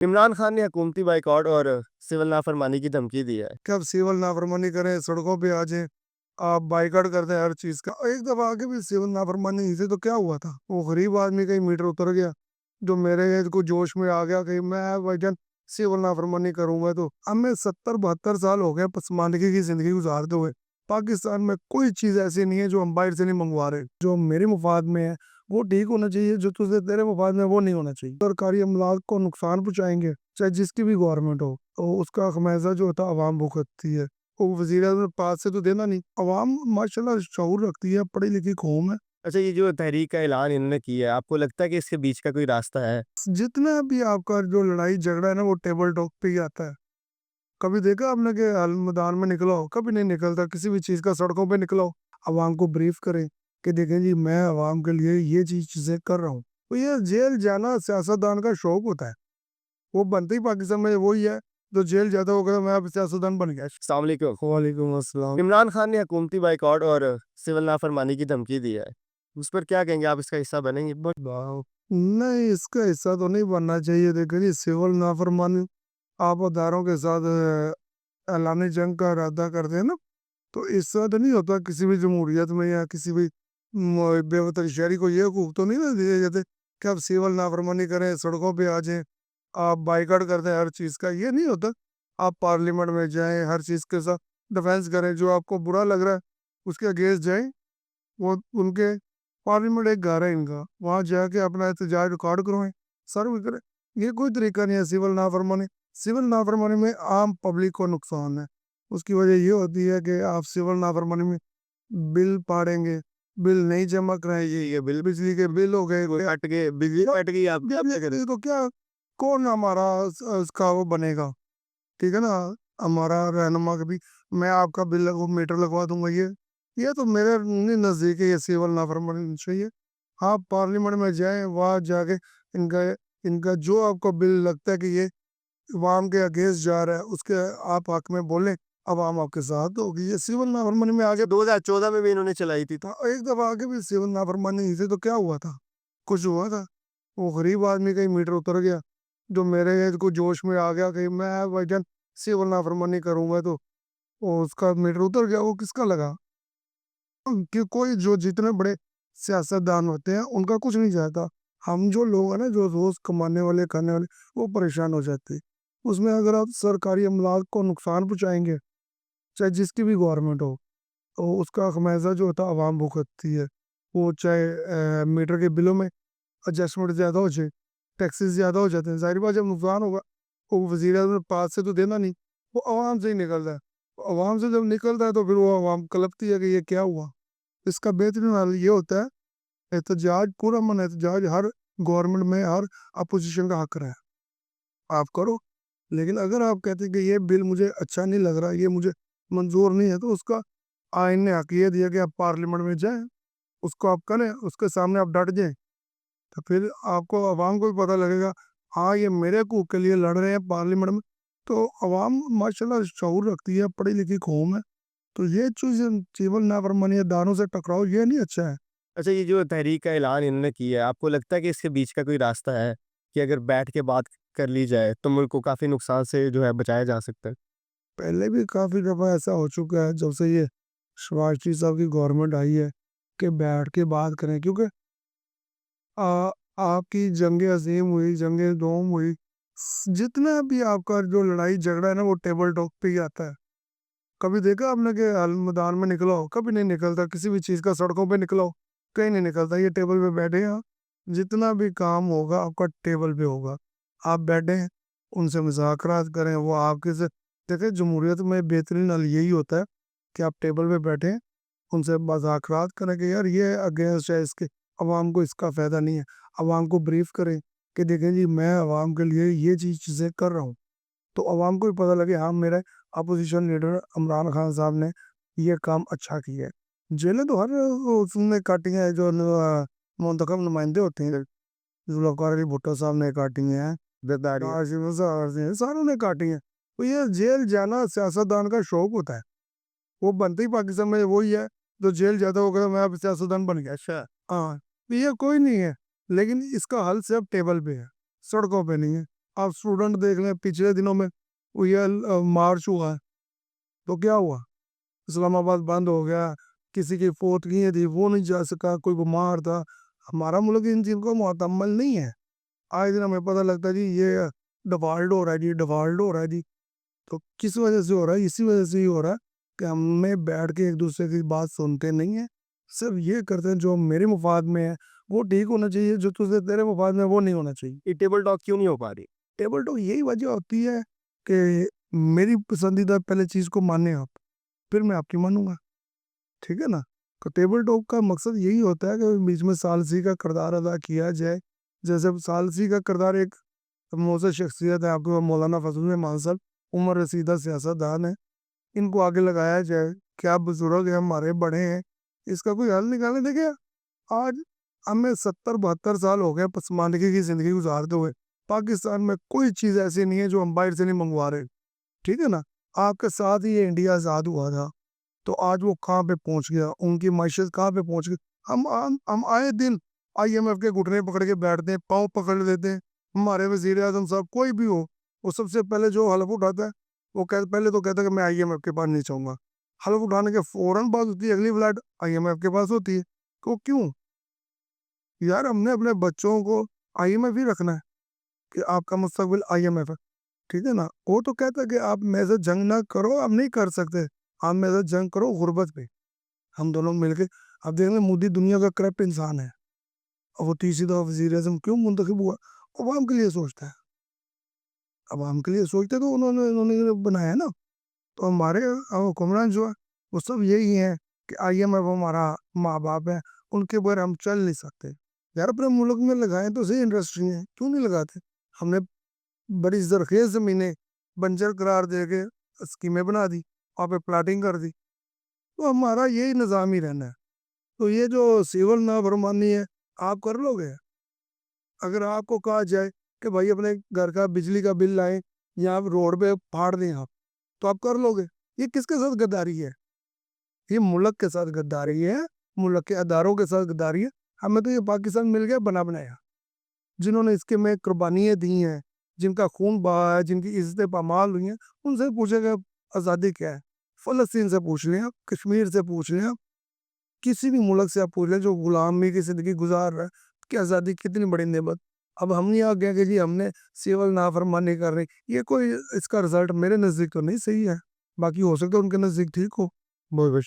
इमरान खान ने हुकूमती बाइकआउट और सिविल नाफरमानी की धमकी दी है। कि आप सिविल नाफरमानी करें, सड़कों पे आ जाएं, आप बाइकआउट करते हैं हर चीज़ का। एक दफ़ा आगे भी सिविल नाफरमानी से तो क्या हुआ था, वो गरीब आदमी कहीं मीटर उतर गया, जो मेरे को जोश में आ गया कि मैं भाईजान सिविल नाफरमानी करूंगा। तो हमें 70-72 साल हो गए पसमानदगी की ज़िंदगी गुजारते हुए। पाकिस्तान में कोई चीज़ ऐसी नहीं है जो हम बाहर से नहीं मंगवा रहे। जो मेरे मुफाद में है वो ठीक होना चाहिए, जो तुझे तेरे मुफाद में है, वो नहीं होना चाहिए। सरकारी अमलाक को नुकसान पहुँचाएंगे, चाहे जिसकी भी गवर्नमेंट हो, तो उसका खमियाजा जो होता है आवाम भुगतती है। वो वज़ीर-ए-आज़म पास से तो देना नहीं। अवाम माशाल्लाह शऊर रखती है, पढ़ी लिखी कौम है। अच्छा, ये जो तहरीक का ऐलान इन्होंने किया है, आपको लगता है कि इसके बीच का कोई रास्ता है? जितना भी आपका जो लड़ाई झगड़ा है ना, वो टेबल टॉक पे ही आता है। कभी देखा आपने कि मैदान में निकला हो? कभी नहीं निकलता। किसी भी चीज़ का सड़कों पे निकला हो, अवाम को ब्रीफ करें कि देखें जी, मैं अवाम के लिए ये चीज़ें कर रहा हूँ। तो ये जेल जाना सियासतदान का शौक होता है। वो बनते ही पाकिस्तान में वही है, जो जेल जाता है वो कहता है मैं अब सियासतदान बन गया। अस्सलाम वालेकुम। वालेकुम अस्सलाम। इमरान खान ने हुकूमती बाइकआउट और सिविल नाफरमानी की धमकी दी है। उस पर क्या कहेंगे, आप इसका हिस्सा बनेंगे? नहीं, इसका हिस्सा तो नहीं बनना चाहिए। देखिए जी, सिविल नाफरमानी आप अदारों के साथ ऐलान जंग का इरादा करते हैं ना, तो इससे तो नहीं होता किसी भी जमहूरियत में या किसी भी बेवतन शहरी को ये हकूक तो नहीं ना दिए जाते कि आप सिविल नाफरमानी करें, सड़कों पे आ जाएं, आप बाइकआउट करते हैं हर चीज़ का। ये नहीं होता। आप पार्लियामेंट में जाएं, हर चीज़ के साथ डिफेंस करें, जो आपको बुरा लग रहा है उसके अगेंस्ट जाएं। वो उनके पार्लियामेंट एक घर है इनका, वहाँ जाके अपना एहतजाज रिकॉर्ड करवाएं, सर्व करें। ये कोई तरीका नहीं है सिविल नाफरमानी। सिविल नाफरमानी में आम पब्लिक को नुकसान है। उसकी वजह ये होती है कि आप सिविल नाफरमानी में बिल पाड़ेंगे, बिल नहीं जमा कराएंगे, ये बिल बिजली के बिल हो गए, कट गए, बिजली कट गई, आप क्या करें? तो क्या कौन हमारा उसका वो बनेगा? ठीक है ना, हमारा रहनुमा कभी मैं आपका बिल लगवा मीटर लगवा दूंगा। ये तो मेरे नज़दीक ये सिविल नाफरमानी चाहिए। आप पार्लियामेंट में जाएं, वहाँ जाके इनका इनका जो आपको बिल लगता है कि ये अवाम के अगेंस्ट जा रहा है, उसके आप हक में बोलें, अवाम आपके साथ होगी। ये सिविल नाफरमानी में आगे 2014 में भी इन्होंने चलाई थी। था। एक दफा आगे भी सिविल नाफरमानी से तो क्या हुआ था, कुछ हुआ था। वो गरीब आदमी कहीं मीटर उतर गया, जो मेरे को जोश में आ गया कि मैं भाईजान सिविल नाफरमानी करूंगा। तो वो उसका मीटर उतर गया। वो किसका लगा? कि कोई जो जितने बड़े सियासतदान होते हैं उनका कुछ नहीं जाता। हम जो लोग हैं ना, जो रोज कमाने वाले खाने वाले, वो परेशान हो जाते हैं। उसमें अगर आप सरकारी अमलाक को नुकसान पहुंचाएंगे, चाहे जिसकी भी गवर्नमेंट हो, तो उसका खमियाजा जो होता है आवाम भुगतती है। वो चाहे मीटर के बिलों में एडजस्टमेंट ज़्यादा हो जाए, टैक्सेस ज़्यादा हो जाते हैं, ज़ाहिर बात जब नुकसान होगा, वो वज़ीर-ए-आज़म पास से तो देना नहीं, वो आवाम से ही निकलता है। आवाम से जब निकलता है तो फिर वो आवाम कलपती है कि ये क्या हुआ? इसका बेहतरीन हल ये होता है, एहतजाज, पुरअमन एहतजाज हर गवर्नमेंट में हर अपोज़िशन का हक है, आप करो। लेकिन अगर आप कहते हैं कि ये बिल मुझे अच्छा नहीं लग रहा, ये मुझे मंज़ूर नहीं है, तो उसका आईन ने हक ये दिया कि आप पार्लियामेंट में जाएँ, उसको आप करें, उसके सामने आप डट जाएँ। तो फिर आपको अवाम को भी पता लगेगा, हाँ, ये मेरे हकूक़ के लिए लड़ रहे हैं पार्लियामेंट में। तो अवाम माशाल्लाह शऊर रखती है, पढ़ी लिखी कौम है। तो ये चीज़ सिविल नाफरमानी या दानों से टकराव ये नहीं अच्छा है। अच्छा, ये जो तहरीक का ऐलान इन्होंने किया है, आपको लगता है कि इसके बीच का कोई रास्ता है कि अगर बैठ के बात कर ली जाए, तो मुल्क को काफ़ी नुकसान से जो है बचाया जा सकता है? पहले भी काफ़ी दफ़ा ऐसा हो चुका है जब से ये शहबाज शरीफ साहब की गवर्नमेंट आई है कि बैठ के बात करें, क्योंकि आ, आपकी जंग अजीम हुई, जंग दोम हुई, जितना भी आपका जो लड़ाई झगड़ा है ना, वो टेबल टॉक पे ही आता है। कभी देखा आपने कि मैदान में निकला हो? कभी नहीं निकलता। किसी भी चीज़ का सड़कों पे निकला हो, कहीं नहीं निकलता। ये टेबल पे बैठे हैं, जितना भी काम होगा आपका टेबल पे होगा। आप बैठे हैं, उनसे मुज़ाकरात करें, वो आपके से देखिए जमहूरियत में बेहतरीन हल यही होता है कि आप टेबल पे बैठें, उनसे मुज़ाकरात करें कि यार ये अगेंस्ट है इसके, अवाम को इसका फ़ायदा नहीं है। अवाम को ब्रीफ करें कि देखें जी, मैं अवाम के लिए ये चीज़ें कर रहा हूँ। तो अवाम को भी पता लगे, हाँ, मेरे अपोजिशन लीडर इमरान खान साहब ने ये काम अच्छा किया है। जेलें तो हर उसने काटी हैं, जो मुंतखब नुमाइंदे होते हैं, जुल्फ़िकार अली भुट्टो साहब ने काटी हैं, गिरदारियाँ। हाशिम अज़हर ने, सारों ने काटी हैं। तो ये जेल जाना सियासतदान का शौक होता है। वो बनते ही पाकिस्तान में वही है, जो जेल जाता है वो कहता है मैं अब सियासतदान बन गया। अच्छा। हाँ, तो ये कोई नहीं है, लेकिन इसका हल सिर्फ टेबल पे है, सड़कों पे नहीं है। آپ اسٹوڈنٹ دیکھ لیں، پچھلے دنوں میں وہ یہ مارچ ہوا ہے، تو کیا ہوا؟ اسلام آباد بند ہو گیا، کسی کی فوتگی تھی وہ نہیں جا سکا، کوئی بیمار تھا۔ ہمارا ملک ان چیزوں کو معتمل نہیں ہے۔ آج دن ہمیں پتہ لگتا ہے جی یہ ڈیفالٹ ہو رہا ہے جی، ڈیفالٹ ہو رہا ہے جی۔ تو کس وجہ سے ہو رہا ہے؟ اسی وجہ سے ہی ہو رہا ہے کہ ہمیں بیٹھ کے ایک دوسرے کی بات سنتے نہیں ہیں، صرف یہ کرتے ہیں جو میرے مفاد میں ہے وہ ٹھیک ہونا چاہیے، جو تجھے تیرے مفاد میں وہ نہیں ہونا چاہیے۔ یہ ٹیبل ٹاک کیوں نہیں ہو پا رہی؟ ٹیبل ٹاک یہی وجہ ہوتی ہے کہ میری پسندیدہ پہلے چیز کو مانیں آپ، پھر میں آپ کی مانوں گا، ٹھیک ہے نا؟ تو ٹیبل ٹاک کا مقصد یہی ہوتا ہے کہ بیچ میں ثالثی کا کردار ادا کیا جائے۔ جیسے ثالثی کا کردار ایک موثر شخصیت ہے آپ کو مولانا فضل الرحمان صاحب، عمر رسیدہ سیاستدان ہے، ان کو آگے لگایا جائے، کیا بزرگ ہیں ہمارے بڑے ہیں، اس کا کوئی حل نکالیں۔ دیکھیں آج ہمیں 70-72 سال ہو گئے پسماندگی کی زندگی گزارتے ہوئے، پاکستان میں کوئی چیز ایسی نہیں ہے جو ہم باہر سے نہیں منگوا رہے، ٹھیک ہے نا؟ آپ کے ساتھ ہی یہ انڈیا آزاد ہوا تھا، تو آج وہ کہاں پہ پہنچ گیا، ان کی معیشت کہاں پہ پہنچ گئی۔ ہم آئے دن IMF کے گھٹنے پکڑ کے بیٹھتے ہیں، پاؤں پکڑ لیتے ہیں۔ ہمارے وزیر اعظم صاحب کوئی بھی ہو، وہ سب سے پہلے جو حلف اٹھاتا ہے وہ پہلے تو کہتا ہے کہ میں IMF کے پاس نہیں چاہوں گا، حلف اٹھانے کے فوراً بعد ہوتی ہے اگلی فلائٹ IMF کے پاس ہوتی ہے۔ تو کیوں یار؟ ہم نے اپنے بچوں کو IMF ہی رکھنا ہے کہ آپ کا مستقبل IMF ہے، ٹھیک ہے نا؟ وہ تو کہتا ہے کہ آپ میرے سے جنگ نہ کرو، ہم نہیں کر سکتے، آپ میرے سے جنگ کرو غربت پہ، ہم دونوں مل کے۔ اب دیکھ لیں مودی دنیا کا کرپٹ انسان ہے، اور وہ تیسری دفعہ وزیر اعظم کیوں منتخب ہوا؟ عوام کے لیے سوچتا ہے، عوام کے لیے سوچتے تو انہوں نے بنایا نا۔ تو ہمارے حکمران جو ہے وہ سب یہی ہیں کہ IMF ہمارا ماں باپ ہے، ان کے بغیر ہم چل نہیں سکتے۔ یار اپنے ملک میں لگائیں تو صحیح انڈسٹری ہیں، کیوں نہیں لگاتے؟ ہم نے بڑی زرخیز زمینیں بنجر قرار دے کے اسکیمیں بنا دی، وہاں پہ پلاٹنگ کر دی، تو ہمارا یہی نظام ہی رہنا ہے۔ تو یہ جو سیول نافرمانی ہے آپ کر لو گے؟ اگر آپ کو کہا جائے کہ بھائی اپنے گھر کا بجلی کا بل لائیں یا آپ روڈ پہ پھاڑ دیں آپ، تو آپ کر لو گے؟ یہ کس کے ساتھ غداری ہے؟ یہ ملک کے ساتھ غداری ہے، ملک کے اداروں کے ساتھ غداری ہے۔ ہمیں تو یہ پاکستان مل گیا بنا بنایا، جنہوں نے اس کے میں قربانیاں دی ہیں، جن کا خون بہا ہے، جن کی عزتیں پامال ہوئی ہیں، ان سے پوچھے گا آزادی کیا ہے؟ فلسطین سے پوچھ لیں آپ، کشمیر سے پوچھ لیں آپ، کسی بھی ملک سے آپ پوچھ لیں جو غلامی کی زندگی گزار رہا ہے کہ آزادی کتنی بڑی نعمت۔ اب ہم نہیں آ گئے کہ جی ہم نے سیول نافرمانی کر رہی، یہ کوئی اس کا رزلٹ میرے نزدیک تو نہیں صحیح ہے، باقی ہو سکتا ہے ان کے نزدیک ٹھیک ہو۔ بہت بہت